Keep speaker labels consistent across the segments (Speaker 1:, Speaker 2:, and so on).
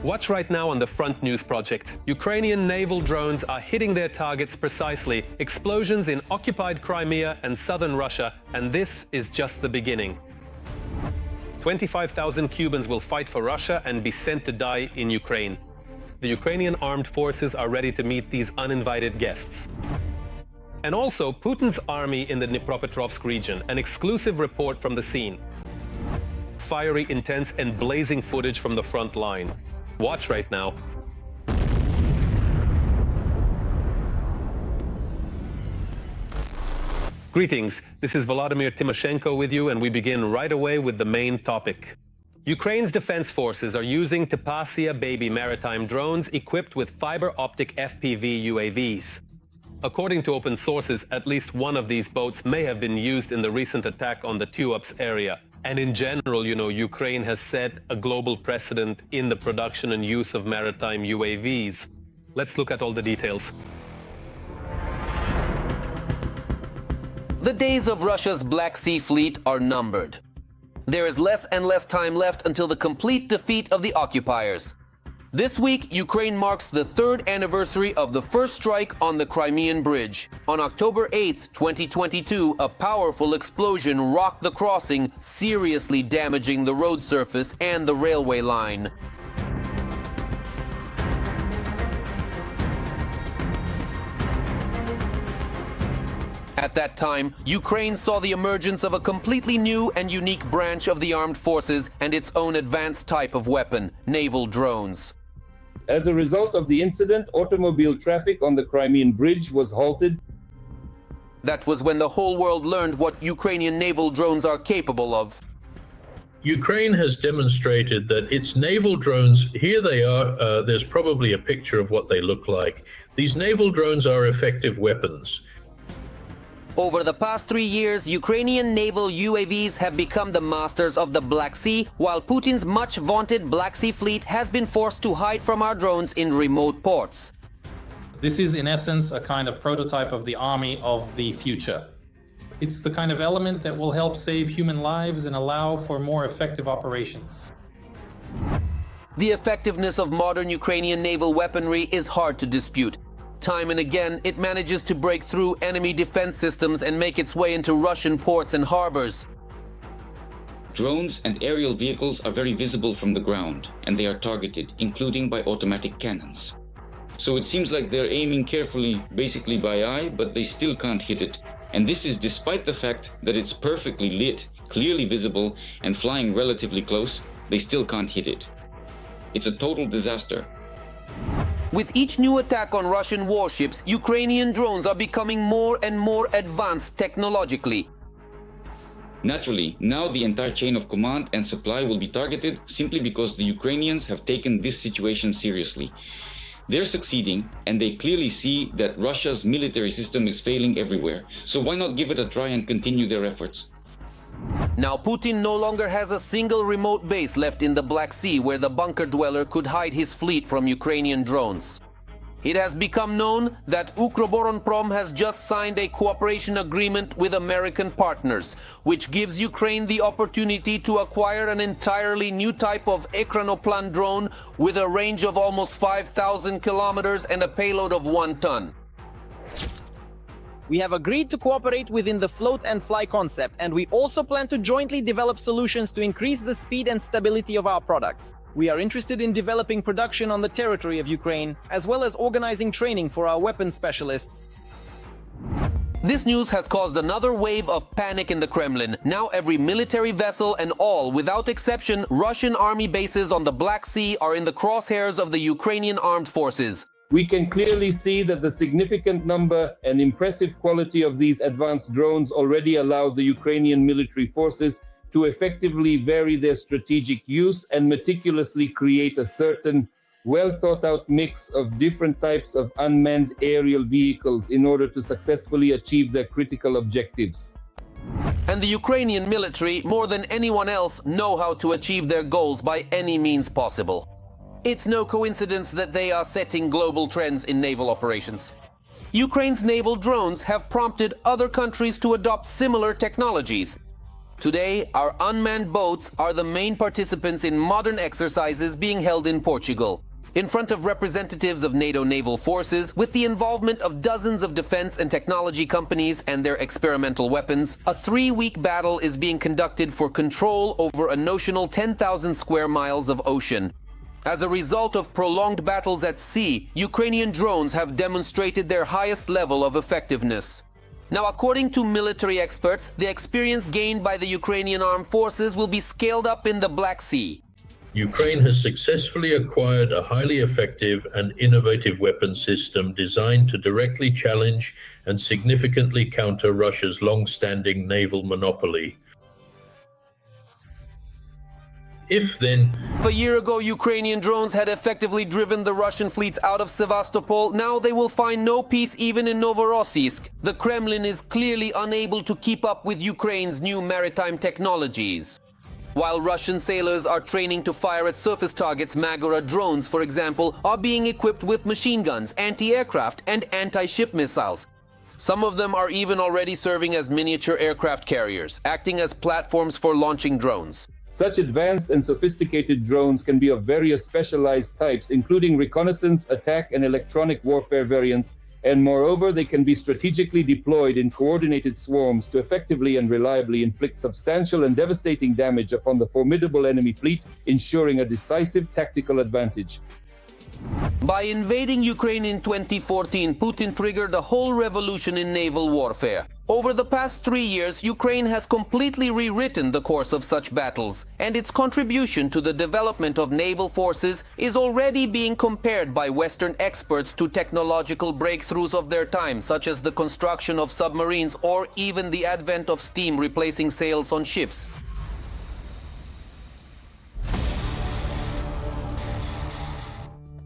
Speaker 1: Watch right now on the Front News Project. Ukrainian naval drones are hitting their targets precisely. Explosions in occupied Crimea and southern Russia, and this is just the beginning. 25,000 Cubans will fight for Russia and be sent to die in Ukraine. The Ukrainian armed forces are ready to meet these uninvited guests. And also, Putin's army in the Dnipropetrovsk region, an exclusive report from the scene. Fiery, intense, and blazing footage from the front line. Watch right now. Greetings, this is Volodymyr Tymoshenko with you, and we begin right away with the main topic. Ukraine's defense forces are using Tapasia baby maritime drones equipped with fiber-optic FPV UAVs. According to open sources, at least one of these boats may have been used in the recent attack on the Tuapse area. And in general, Ukraine has set a global precedent in the production and use of maritime UAVs. Let's look at all the details.
Speaker 2: The days of Russia's Black Sea Fleet are numbered. There is less and less time left until the complete defeat of the occupiers. This week, Ukraine marks the third anniversary of the first strike on the Crimean Bridge. On October 8, 2022, a powerful explosion rocked the crossing, seriously damaging the road surface and the railway line. At that time, Ukraine saw the emergence of a completely new and unique branch of the armed forces and its own advanced type of weapon, naval drones.
Speaker 3: As a result of the incident, automobile traffic on the Crimean Bridge was halted.
Speaker 2: That was when the whole world learned what Ukrainian naval drones are capable of.
Speaker 4: Ukraine has demonstrated that its naval drones, here they are, there's probably a picture of what they look like. These naval drones are effective weapons.
Speaker 2: Over the past 3 years, Ukrainian naval UAVs have become the masters of the Black Sea, while Putin's much-vaunted Black Sea Fleet has been forced to hide from our drones in remote ports.
Speaker 5: This is, in essence, a kind of prototype of the army of the future. It's the kind of element that will help save human lives and allow for more effective operations.
Speaker 2: The effectiveness of modern Ukrainian naval weaponry is hard to dispute. Time and again, it manages to break through enemy defense systems and make its way into Russian ports and harbors.
Speaker 6: Drones and aerial vehicles are very visible from the ground, and they are targeted, including by automatic cannons. So it seems like they're aiming carefully, basically by eye, but they still can't hit it. And this is despite the fact that it's perfectly lit, clearly visible, and flying relatively close, they still can't hit it. It's a total disaster.
Speaker 2: With each new attack on Russian warships, Ukrainian drones are becoming more and more advanced technologically.
Speaker 6: Naturally, now the entire chain of command and supply will be targeted simply because the Ukrainians have taken this situation seriously. They're succeeding, and they clearly see that Russia's military system is failing everywhere. So why not give it a try and continue their efforts?
Speaker 2: Now Putin no longer has a single remote base left in the Black Sea where the bunker dweller could hide his fleet from Ukrainian drones. It has become known that Ukroboronprom has just signed a cooperation agreement with American partners, which gives Ukraine the opportunity to acquire an entirely new type of Ekranoplan drone with a range of almost 5,000 kilometers and a payload of 1 ton.
Speaker 7: We have agreed to cooperate within the float and fly concept, and we also plan to jointly develop solutions to increase the speed and stability of our products. We are interested in developing production on the territory of Ukraine, as well as organizing training for our weapons specialists.
Speaker 2: This news has caused another wave of panic in the Kremlin. Now every military vessel and all, without exception, Russian army bases on the Black Sea are in the crosshairs of the Ukrainian armed forces.
Speaker 3: We can clearly see that the significant number and impressive quality of these advanced drones already allow the Ukrainian military forces to effectively vary their strategic use and meticulously create a certain well-thought-out mix of different types of unmanned aerial vehicles in order to successfully achieve their critical objectives.
Speaker 2: And the Ukrainian military, more than anyone else, know how to achieve their goals by any means possible. It's no coincidence that they are setting global trends in naval operations. Ukraine's naval drones have prompted other countries to adopt similar technologies. Today, our unmanned boats are the main participants in modern exercises being held in Portugal, in front of representatives of NATO naval forces, with the involvement of dozens of defense and technology companies and their experimental weapons. A 3-week battle is being conducted for control over a notional 10,000 square miles of ocean. As a result of prolonged battles at sea, Ukrainian drones have demonstrated their highest level of effectiveness. Now, according to military experts, the experience gained by the Ukrainian armed forces will be scaled up in the Black Sea.
Speaker 4: Ukraine has successfully acquired a highly effective and innovative weapon system designed to directly challenge and significantly counter Russia's long-standing naval monopoly. If then...
Speaker 2: A year ago, Ukrainian drones had effectively driven the Russian fleets out of Sevastopol. Now they will find no peace even in Novorossiysk. The Kremlin is clearly unable to keep up with Ukraine's new maritime technologies. While Russian sailors are training to fire at surface targets, Magora drones, for example, are being equipped with machine guns, anti-aircraft, and anti-ship missiles. Some of them are even already serving as miniature aircraft carriers, acting as platforms for launching drones.
Speaker 3: Such advanced and sophisticated drones can be of various specialized types, including reconnaissance, attack, and electronic warfare variants, and moreover, they can be strategically deployed in coordinated swarms to effectively and reliably inflict substantial and devastating damage upon the formidable enemy fleet, ensuring a decisive tactical advantage.
Speaker 2: By invading Ukraine in 2014, Putin triggered a whole revolution in naval warfare. Over the past 3 years, Ukraine has completely rewritten the course of such battles, and its contribution to the development of naval forces is already being compared by Western experts to technological breakthroughs of their time, such as the construction of submarines or even the advent of steam replacing sails on ships.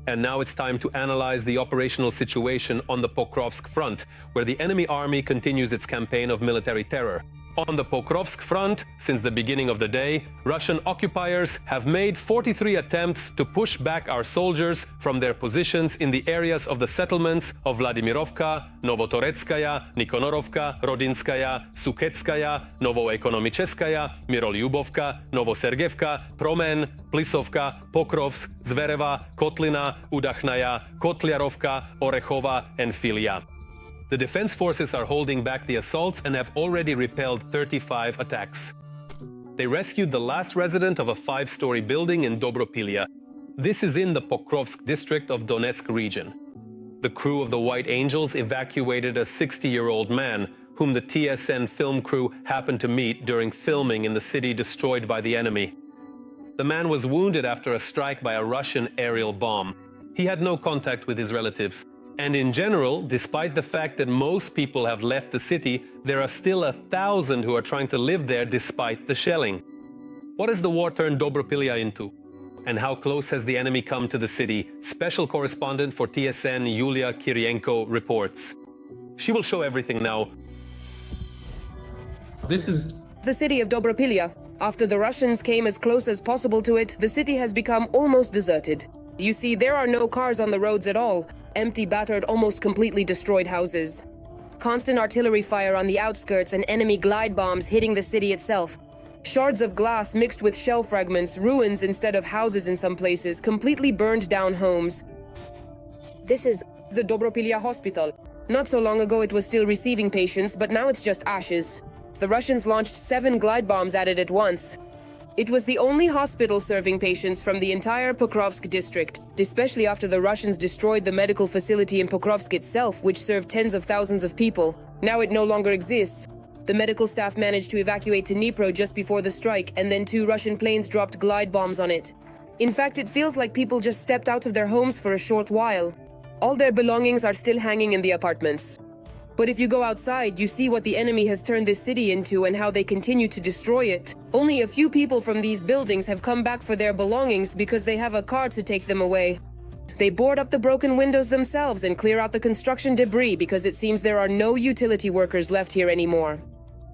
Speaker 1: And now it's time to analyze the operational situation on the Pokrovsk front, where the enemy army continues its campaign of military terror. On the Pokrovsk front, since the beginning of the day, Russian occupiers have made 43 attempts to push back our soldiers from their positions in the areas of the settlements of Vladimirovka, Novotoretskaya, Nikonorovka, Rodinskaya, Suketskaya, Novoekonomicheskaya, Mirolyubovka, Novosergevka, Promen, Plisovka, Pokrovsk, Zvereva, Kotlina, Udachnaya, Kotliarovka, Orechova, and Filia. The defense forces are holding back the assaults and have already repelled 35 attacks. They rescued the last resident of a 5-story building in Dobropilya. This is in the Pokrovsk district of Donetsk region. The crew of the White Angels evacuated a 60-year-old man whom the TSN film crew happened to meet during filming in the city destroyed by the enemy. The man was wounded after a strike by a Russian aerial bomb. He had no contact with his relatives. And in general, despite the fact that most people have left the city, there are still 1,000 who are trying to live there despite the shelling. What has the war turned Dobropilya into? And how close has the enemy come to the city? Special correspondent for TSN, Yulia Kirienko, reports. She will show everything now.
Speaker 5: This is
Speaker 8: the city of Dobropilya. After the Russians came as close as possible to it, the city has become almost deserted. You see, there are no cars on the roads at all. Empty, battered, almost completely destroyed houses. Constant artillery fire on the outskirts and enemy glide bombs hitting the city itself. Shards of glass mixed with shell fragments, ruins instead of houses in some places, completely burned down homes. This is the Dobropilya hospital. Not so long ago it was still receiving patients, but now it's just ashes. The Russians launched 7 glide bombs at it at once. It was the only hospital serving patients from the entire Pokrovsk district, especially after the Russians destroyed the medical facility in Pokrovsk itself, which served tens of thousands of people. Now it no longer exists. The medical staff managed to evacuate to Dnipro just before the strike, and then 2 Russian planes dropped glide bombs on it. In fact, it feels like people just stepped out of their homes for a short while. All their belongings are still hanging in the apartments. But if you go outside, you see what the enemy has turned this city into and how they continue to destroy it. Only a few people from these buildings have come back for their belongings because they have a car to take them away. They board up the broken windows themselves and clear out the construction debris because it seems there are no utility workers left here anymore.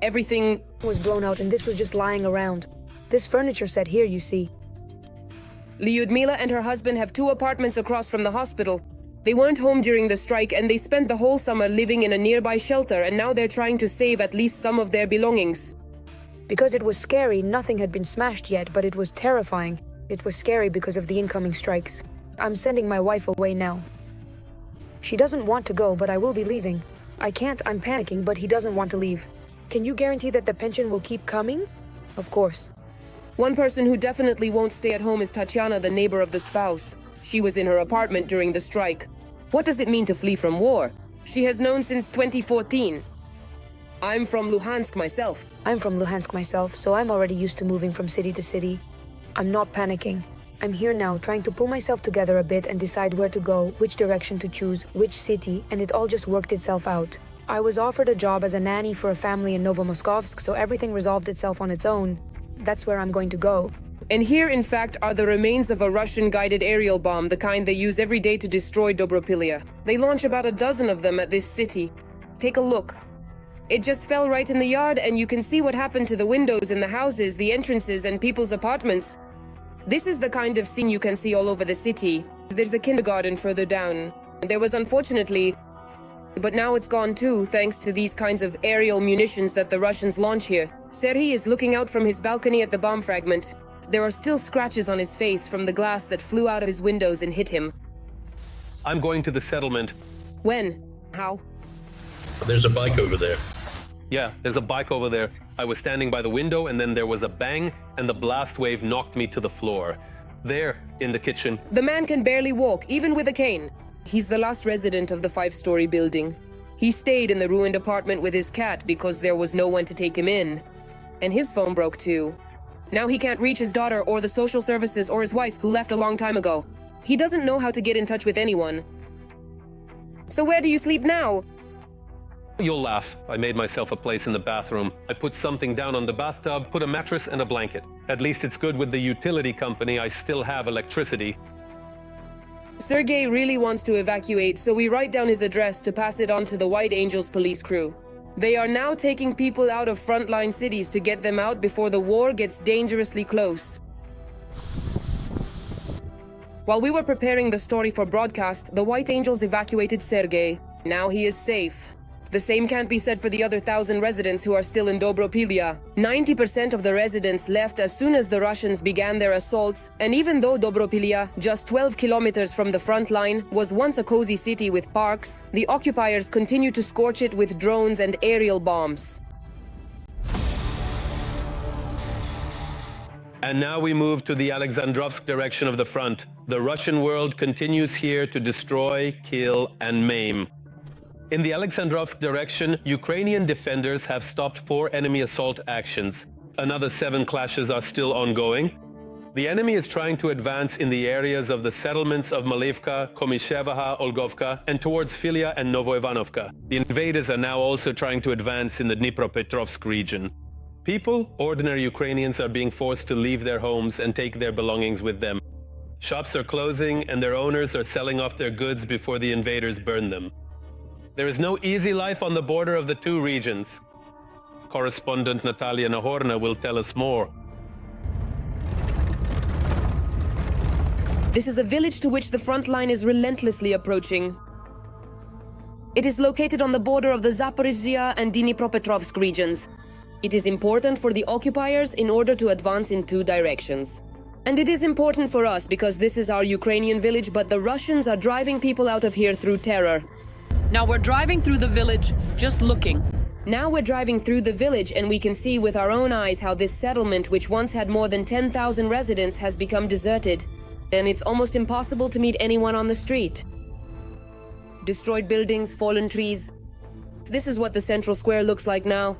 Speaker 8: Everything
Speaker 9: was blown out and this was just lying around. This furniture set here, you see.
Speaker 8: Lyudmila and her husband have 2 apartments across from the hospital. They weren't home during the strike and they spent the whole summer living in a nearby shelter, and now they're trying to save at least some of their belongings.
Speaker 9: Because it was scary, nothing had been smashed yet, but it was terrifying. It was scary because of the incoming strikes. I'm sending my wife away now. She doesn't want to go, but I will be leaving. I can't, I'm panicking, but he doesn't want to leave. Can you guarantee that the pension will keep coming? Of course.
Speaker 8: One person who definitely won't stay at home is Tatiana, the neighbor of the spouse. She was in her apartment during the strike. What does it mean to flee from war? She has known since 2014. I'm from Luhansk myself.
Speaker 9: I'm from Luhansk myself, so I'm already used to moving from city to city. I'm not panicking. I'm here now, trying to pull myself together a bit and decide where to go, which direction to choose, which city, and it all just worked itself out. I was offered a job as a nanny for a family in Novomoskovsk, so everything resolved itself on its own. That's where I'm going to go.
Speaker 8: And here, in fact, are the remains of a Russian-guided aerial bomb, the kind they use every day to destroy Dobropilya. They launch about a dozen of them at this city. Take a look. It just fell right in the yard, and you can see what happened to the windows in the houses, the entrances, and people's apartments. This is the kind of scene you can see all over the city. There's a kindergarten further down. There was unfortunately, but now it's gone too, thanks to these kinds of aerial munitions that the Russians launch here. Serhiy is looking out from his balcony at the bomb fragment. There are still scratches on his face from the glass that flew out of his windows and hit him.
Speaker 1: I'm going to the settlement.
Speaker 8: When? How?
Speaker 4: There's a bike over there.
Speaker 1: Yeah, there's a bike over there. I was standing by the window and then there was a bang and the blast wave knocked me to the floor. There, in the kitchen.
Speaker 8: The man can barely walk, even with a cane. He's the last resident of the 5-story building. He stayed in the ruined apartment with his cat because there was no one to take him in. And his phone broke too. Now he can't reach his daughter or the social services or his wife who left a long time ago. He doesn't know how to get in touch with anyone. So where do you sleep now?
Speaker 1: You'll laugh. I made myself a place in the bathroom. I put something down on the bathtub, put a mattress and a blanket. At least it's good with the utility company. I still have electricity.
Speaker 8: Sergei really wants to evacuate, so we write down his address to pass it on to the White Angels police crew. They are now taking people out of frontline cities to get them out before the war gets dangerously close. While we were preparing the story for broadcast, the White Angels evacuated Sergei. Now he is safe. The same can't be said for the other 1,000 residents who are still in Dobropilya. 90% of the residents left as soon as the Russians began their assaults, and even though Dobropilya, just 12 kilometers from the front line, was once a cozy city with parks, the occupiers continue to scorch it with drones and aerial bombs.
Speaker 1: And now we move to the Alexandrovsk direction of the front. The Russian world continues here to destroy, kill, and maim. In the Alexandrovsk direction, Ukrainian defenders have stopped 4 enemy assault actions. Another 7 clashes are still ongoing. The enemy is trying to advance in the areas of the settlements of Malivka, Komishevaha, Olgovka, and towards Filia and Novoivanovka. The invaders are now also trying to advance in the Dnipropetrovsk region. People, ordinary Ukrainians, are being forced to leave their homes and take their belongings with them. Shops are closing and their owners are selling off their goods before the invaders burn them. There is no easy life on the border of the 2 regions. Correspondent Natalia Nahorna will tell us more.
Speaker 8: This is a village to which the front line is relentlessly approaching. It is located on the border of the Zaporizhzhia and Dnipropetrovsk regions. It is important for the occupiers in order to advance in 2 directions. And it is important for us because this is our Ukrainian village, but the Russians are driving people out of here through terror.
Speaker 10: Now we're driving through the village, just looking.
Speaker 8: Now we're driving through the village and we can see with our own eyes how this settlement, which once had more than 10,000 residents, has become deserted. And it's almost impossible to meet anyone on the street. Destroyed buildings, fallen trees. This is what the central square looks like now.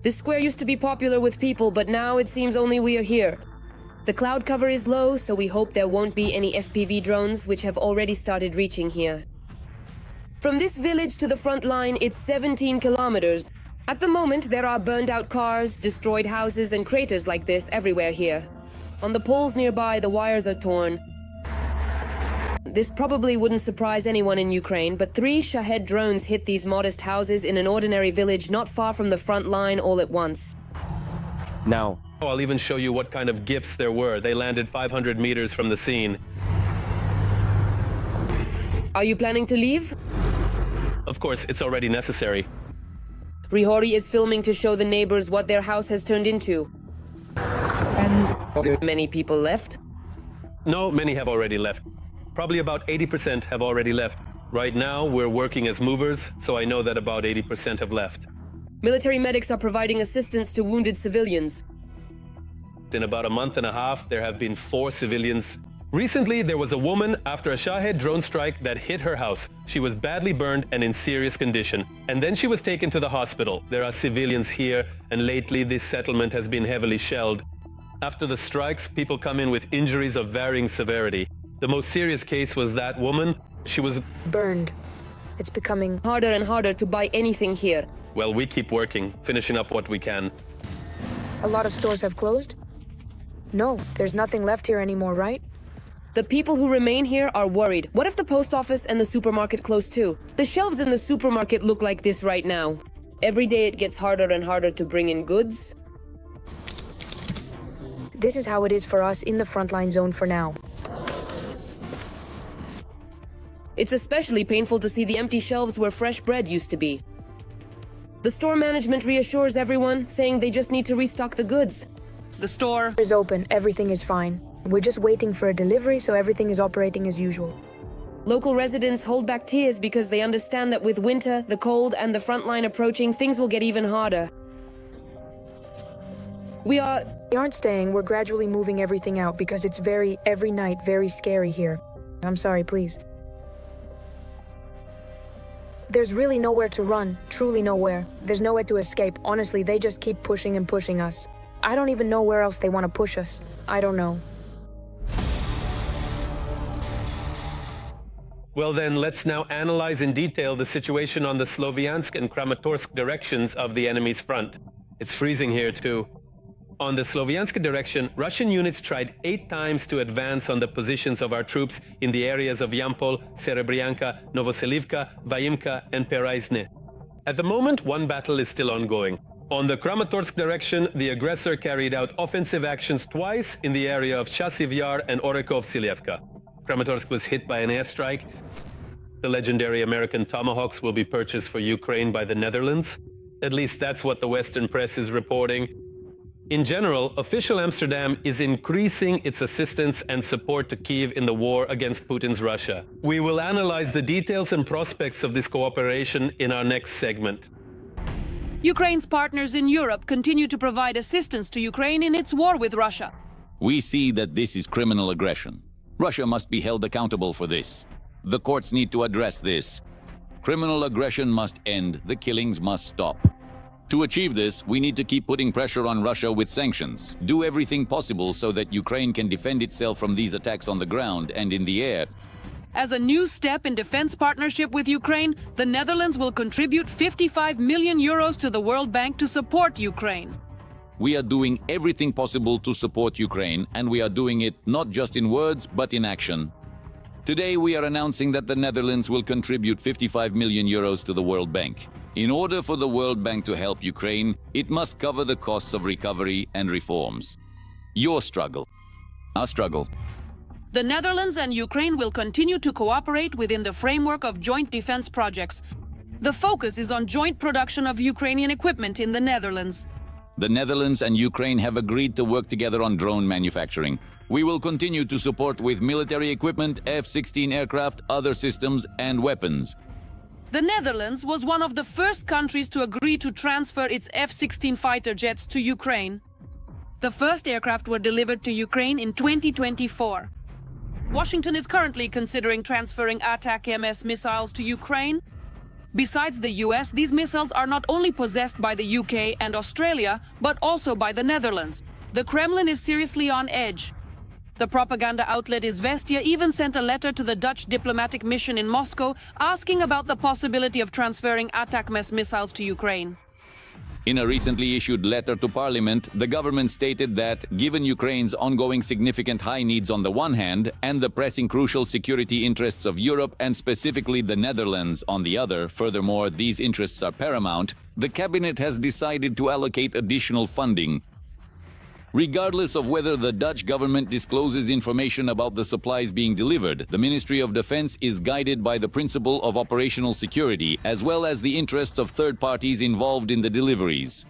Speaker 8: This square used to be popular with people, but now it seems only we are here. The cloud cover is low, so we hope there won't be any FPV drones, which have already started reaching here. From this village to the front line, it's 17 kilometers. At the moment, there are burned out cars, destroyed houses, and craters like this everywhere here. On the poles nearby, the wires are torn. This probably wouldn't surprise anyone in Ukraine, but 3 Shahed drones hit these modest houses in an ordinary village not far from the front line all at once.
Speaker 1: Now, I'll even show you what kind of gifts there were. They landed 500 meters from the scene.
Speaker 8: Are you planning to leave?
Speaker 1: Of course, it's already necessary.
Speaker 8: Rihori is filming to show the neighbors what their house has turned into. And many people left?
Speaker 1: No, many have already left. Probably about 80% have already left. Right now, we're working as movers, so I know that about 80% have left.
Speaker 8: Military medics are providing assistance to wounded civilians.
Speaker 1: In about a month and a half, there have been 4 civilians. Recently, there was a woman after a Shahed drone strike that hit her house. She was badly burned and in serious condition. And then she was taken to the hospital. There are civilians here, and lately this settlement has been heavily shelled. After the strikes, people come in with injuries of varying severity. The most serious case was that woman. She was
Speaker 9: burned. It's becoming
Speaker 8: harder and harder to buy anything here.
Speaker 1: Well, we keep working, finishing up what we can.
Speaker 9: A lot of stores have closed? No, there's nothing left here anymore, right?
Speaker 8: The people who remain here are worried. What if the post office and the supermarket close too? The shelves in the supermarket look like this right now. Every day it gets harder and harder to bring in goods.
Speaker 9: This is how it is for us in the frontline zone for now.
Speaker 8: It's especially painful to see the empty shelves where fresh bread used to be. The store management reassures everyone, saying they just need to restock the goods.
Speaker 10: The store
Speaker 9: is open, everything is fine. We're just waiting for a delivery, so everything is operating as usual.
Speaker 8: Local residents hold back tears because they understand that with winter, the cold, and the front line approaching, things will get even harder. We
Speaker 9: aren't staying, we're gradually moving everything out because it's every night, very scary here. I'm sorry, please. There's really nowhere to run, truly nowhere. There's nowhere to escape. Honestly, they just keep pushing and pushing us. I don't even know where else they want to push us. I don't know.
Speaker 1: Well then, let's now analyze in detail the situation on the Sloviansk and Kramatorsk directions of the enemy's front. It's freezing here too. On the Sloviansk direction, Russian units tried 8 times to advance on the positions of our troops in the areas of Yampol, Serebryanka, Novoselivka, Vaimka, and Pereizne. At the moment, one battle is still ongoing. On the Kramatorsk direction, the aggressor carried out offensive actions twice in the area of Chasiv Yar and Orekhovsilevka. Kramatorsk was hit by an airstrike. The legendary American Tomahawks will be purchased for Ukraine by the Netherlands. At least that's what the Western press is reporting. In general, official Amsterdam is increasing its assistance and support to Kyiv in the war against Putin's Russia. We will analyze the details and prospects of this cooperation in our next segment.
Speaker 10: Ukraine's partners in Europe continue to provide assistance to Ukraine in its war with Russia.
Speaker 11: We see that this is criminal aggression. Russia must be held accountable for this. The courts need to address this. Criminal aggression must end. The killings must stop. To achieve this, we need to keep putting pressure on Russia with sanctions. Do everything possible so that Ukraine can defend itself from these attacks on the ground and in the air.
Speaker 10: As a new step in defense partnership with Ukraine, the Netherlands will contribute 55 million euros to the World Bank to support Ukraine.
Speaker 11: We are doing everything possible to support Ukraine, and we are doing it not just in words, but in action. Today, we are announcing that the Netherlands will contribute 55 million euros to the World Bank. In order for the World Bank to help Ukraine, it must cover the costs of recovery and reforms. Your struggle. Our struggle.
Speaker 10: The Netherlands and Ukraine will continue to cooperate within the framework of joint defense projects. The focus is on joint production of Ukrainian equipment in the Netherlands.
Speaker 11: The Netherlands and Ukraine have agreed to work together on drone manufacturing. We will continue to support with military equipment, F-16 aircraft, other systems, and weapons.
Speaker 10: The Netherlands was one of the first countries to agree to transfer its F-16 fighter jets to Ukraine. The first aircraft were delivered to Ukraine in 2024. Washington is currently considering transferring ATAK-MS missiles to Ukraine. Besides the US, these missiles are not only possessed by the UK and Australia, but also by the Netherlands. The Kremlin is seriously on edge. The propaganda outlet Izvestia even sent a letter to the Dutch diplomatic mission in Moscow asking about the possibility of transferring ATAK-MS missiles to Ukraine.
Speaker 11: In a recently issued letter to Parliament, the government stated that, given Ukraine's ongoing significant high needs on the one hand, and the pressing crucial security interests of Europe and specifically the Netherlands on the other, furthermore, these interests are paramount, the cabinet has decided to allocate additional funding. Regardless of whether the Dutch government discloses information about the supplies being delivered, the Ministry of Defense is guided by the principle of operational security, as well as the interests of third parties involved in the deliveries.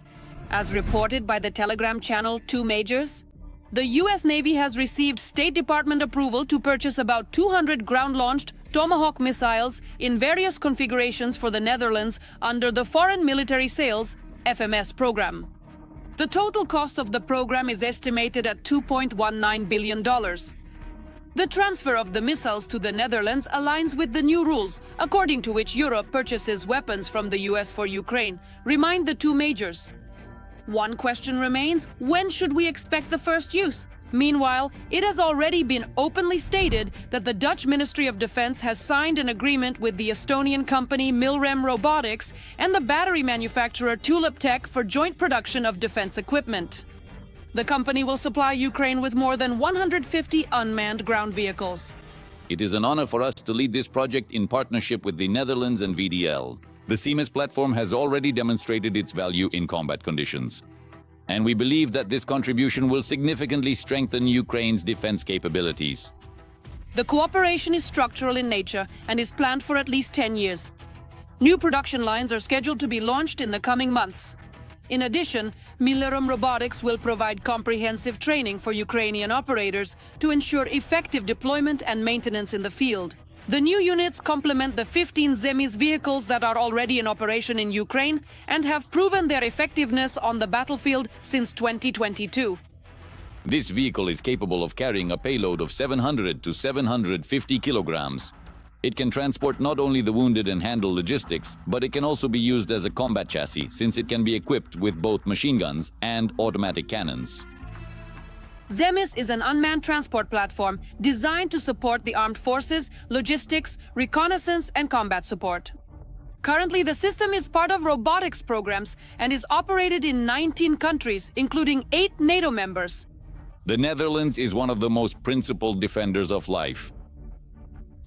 Speaker 10: As reported by the Telegram channel 2 Majors, the US Navy has received State Department approval to purchase about 200 ground-launched Tomahawk missiles in various configurations for the Netherlands under the Foreign Military Sales (FMS) program. The total cost of the program is estimated at $2.19 billion. The transfer of the missiles to the Netherlands aligns with the new rules, according to which Europe purchases weapons from the US for Ukraine, remind the 2 majors. One question remains: when should we expect the first use? Meanwhile, it has already been openly stated that the Dutch Ministry of Defense has signed an agreement with the Estonian company Milrem Robotics and the battery manufacturer Tulip Tech for joint production of defense equipment. The company will supply Ukraine with more than 150 unmanned ground vehicles.
Speaker 11: It is an honor for us to lead this project in partnership with the Netherlands and VDL. The CMIS platform has already demonstrated its value in combat conditions. And we believe that this contribution will significantly strengthen Ukraine's defense capabilities.
Speaker 10: The cooperation is structural in nature and is planned for at least 10 years. New production lines are scheduled to be launched in the coming months. In addition, Milrem Robotics will provide comprehensive training for Ukrainian operators to ensure effective deployment and maintenance in the field. The new units complement the 15 ZEMIS vehicles that are already in operation in Ukraine and have proven their effectiveness on the battlefield since 2022.
Speaker 11: This vehicle is capable of carrying a payload of 700 to 750 kilograms. It can transport not only the wounded and handle logistics, but it can also be used as a combat chassis, since it can be equipped with both machine guns and automatic cannons.
Speaker 10: ZEMIS is an unmanned transport platform designed to support the armed forces, logistics, reconnaissance, and combat support. Currently, the system is part of robotics programs and is operated in 19 countries, including 8 NATO members.
Speaker 11: The Netherlands is one of the most principled defenders of life.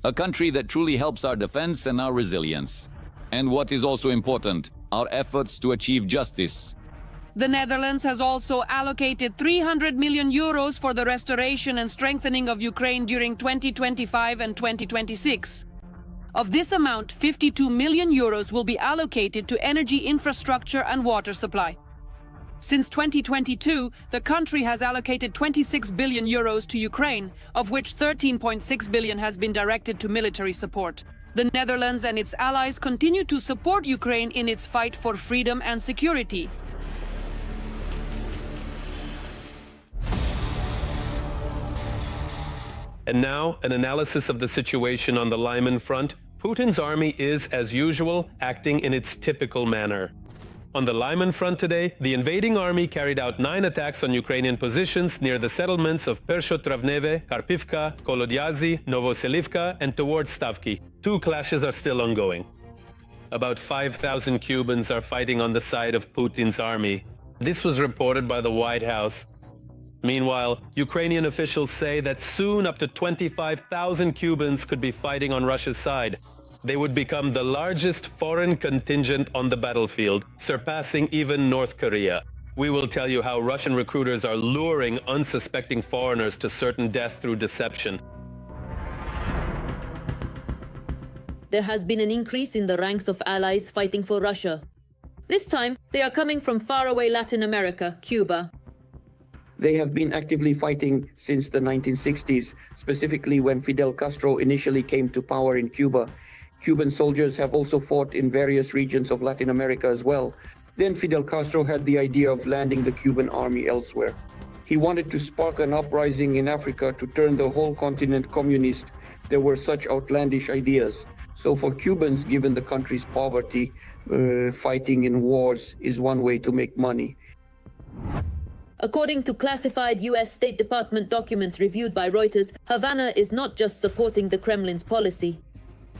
Speaker 11: A country that truly helps our defense and our resilience. And what is also important, our efforts to achieve justice.
Speaker 10: The Netherlands has also allocated 300 million euros for the restoration and strengthening of Ukraine during 2025 and 2026. Of this amount, 52 million euros will be allocated to energy infrastructure and water supply. Since 2022, the country has allocated 26 billion euros to Ukraine, of which 13.6 billion has been directed to military support. The Netherlands and its allies continue to support Ukraine in its fight for freedom and security.
Speaker 1: And now, an analysis of the situation on the Lyman front. Putin's army is, as usual, acting in its typical manner. On the Lyman front today, the invading army carried out 9 attacks on Ukrainian positions near the settlements of Pershotravneve, Karpivka, Kolodyazi, Novoselivka, and towards Stavki. 2 clashes are still ongoing. About 5,000 Cubans are fighting on the side of Putin's army. This was reported by the White House. Meanwhile, Ukrainian officials say that soon up to 25,000 Cubans could be fighting on Russia's side. They would become the largest foreign contingent on the battlefield, surpassing even North Korea. We will tell you how Russian recruiters are luring unsuspecting foreigners to certain death through deception.
Speaker 12: There has been an increase in the ranks of allies fighting for Russia. This time, they are coming from faraway Latin America, Cuba.
Speaker 13: They have been actively fighting since the 1960s, specifically when Fidel Castro initially came to power in Cuba. Cuban soldiers have also fought in various regions of Latin America as well. Then Fidel Castro had the idea of landing the Cuban army elsewhere. He wanted to spark an uprising in Africa to turn the whole continent communist. There were such outlandish ideas. So for Cubans, given the country's poverty, fighting in wars is one way to make money.
Speaker 12: According to classified US State Department documents reviewed by Reuters, Havana is not just supporting the Kremlin's policy.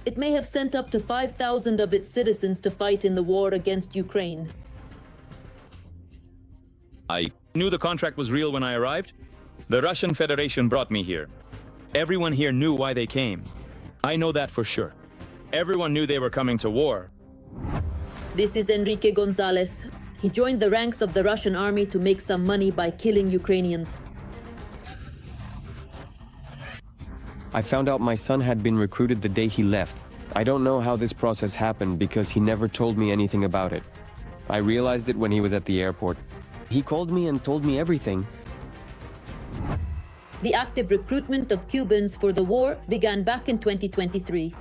Speaker 12: It may have sent up to 5,000 of its citizens to fight in the war against Ukraine.
Speaker 14: I knew the contract was real when I arrived. The Russian Federation brought me here. Everyone here knew why they came. I know that for sure. Everyone knew they were coming to war.
Speaker 12: This is Enrique Gonzalez, He joined the ranks of the Russian army to make some money by killing Ukrainians.
Speaker 15: I found out my son had been recruited the day he left. I don't know how this process happened because he never told me anything about it. I realized it when he was at the airport. He called me and told me everything.
Speaker 12: The active recruitment of Cubans for the war began back in 2023.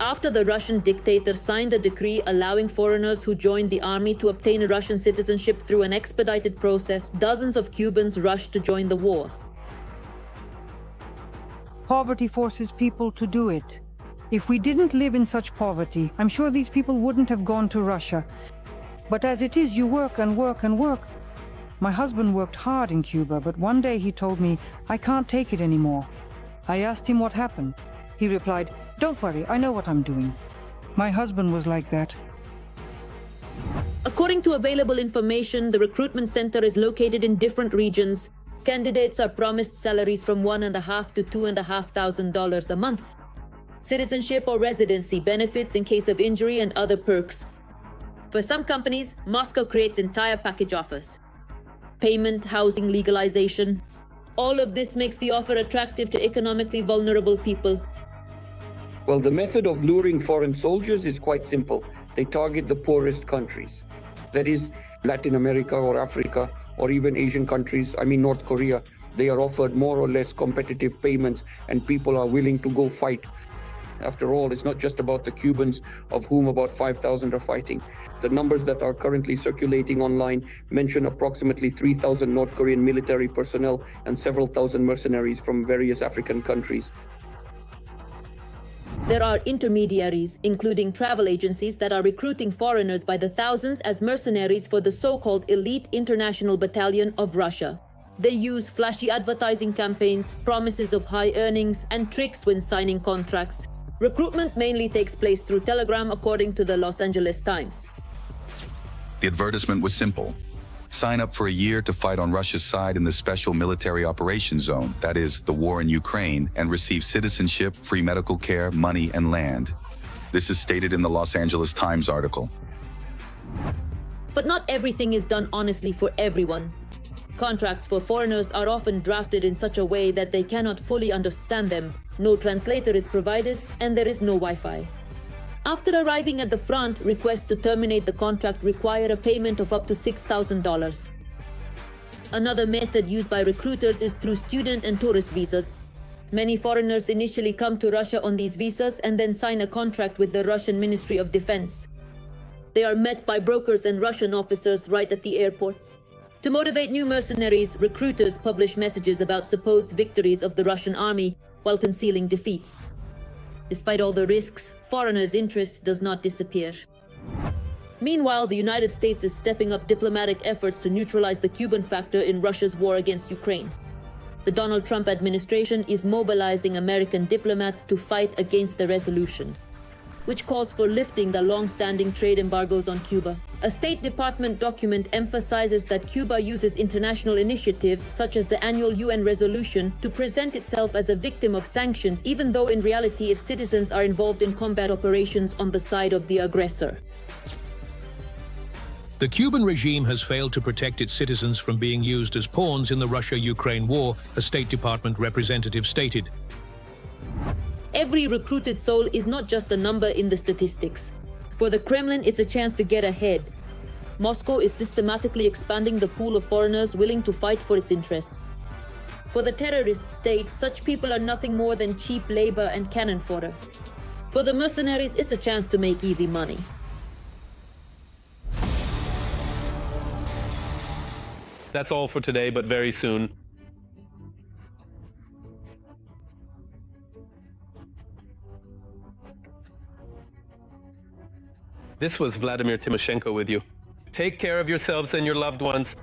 Speaker 12: After the Russian dictator signed a decree allowing foreigners who joined the army to obtain Russian citizenship through an expedited process, dozens of Cubans rushed to join the war.
Speaker 16: Poverty forces people to do it. If we didn't live in such poverty, I'm sure these people wouldn't have gone to Russia. But as it is, you work and work and work. My husband worked hard in Cuba, but one day he told me, I can't take it anymore. I asked him what happened. He replied, don't worry, I know what I'm doing. My husband was like that.
Speaker 12: According to available information, the recruitment center is located in different regions. Candidates are promised salaries from $1,500 to $2,500 a month. Citizenship or residency benefits in case of injury and other perks. For some companies, Moscow creates entire package offers. Payment, housing, legalization. All of this makes the offer attractive to economically vulnerable people.
Speaker 13: Well, the method of luring foreign soldiers is quite simple. They target the poorest countries. That is, Latin America or Africa or even Asian countries, North Korea. They are offered more or less competitive payments and people are willing to go fight. After all, it's not just about the Cubans, of whom about 5,000 are fighting. The numbers that are currently circulating online mention approximately 3,000 North Korean military personnel and several thousand mercenaries from various African countries.
Speaker 12: There are intermediaries, including travel agencies, that are recruiting foreigners by the thousands as mercenaries for the so-called elite international battalion of Russia. They use flashy advertising campaigns, promises of high earnings, and tricks when signing contracts. Recruitment mainly takes place through Telegram, according to the Los Angeles Times.
Speaker 17: The advertisement was simple. Sign up for a year to fight on Russia's side in the Special Military Operations Zone, that is, the war in Ukraine, and receive citizenship, free medical care, money, and land. This is stated in the Los Angeles Times article.
Speaker 12: But not everything is done honestly for everyone. Contracts for foreigners are often drafted in such a way that they cannot fully understand them. No translator is provided, and there is no Wi-Fi. After arriving at the front, requests to terminate the contract require a payment of up to $6,000. Another method used by recruiters is through student and tourist visas. Many foreigners initially come to Russia on these visas and then sign a contract with the Russian Ministry of Defense. They are met by brokers and Russian officers right at the airports. To motivate new mercenaries, recruiters publish messages about supposed victories of the Russian army while concealing defeats. Despite all the risks, foreigners' interest does not disappear. Meanwhile, the United States is stepping up diplomatic efforts to neutralize the Cuban factor in Russia's war against Ukraine. The Donald Trump administration is mobilizing American diplomats to fight against the resolution, which calls for lifting the long-standing trade embargoes on Cuba. A State Department document emphasizes that Cuba uses international initiatives such as the annual UN resolution to present itself as a victim of sanctions, even though in reality its citizens are involved in combat operations on the side of the aggressor.
Speaker 18: The Cuban regime has failed to protect its citizens from being used as pawns in the Russia-Ukraine war, a State Department representative stated.
Speaker 12: Every recruited soul is not just a number in the statistics. For the Kremlin, it's a chance to get ahead. Moscow is systematically expanding the pool of foreigners willing to fight for its interests. For the terrorist state, such people are nothing more than cheap labor and cannon fodder. For the mercenaries, it's a chance to make easy money.
Speaker 1: That's all for today, but very soon. This was Vladimir Timoshenko with you. Take care of yourselves and your loved ones.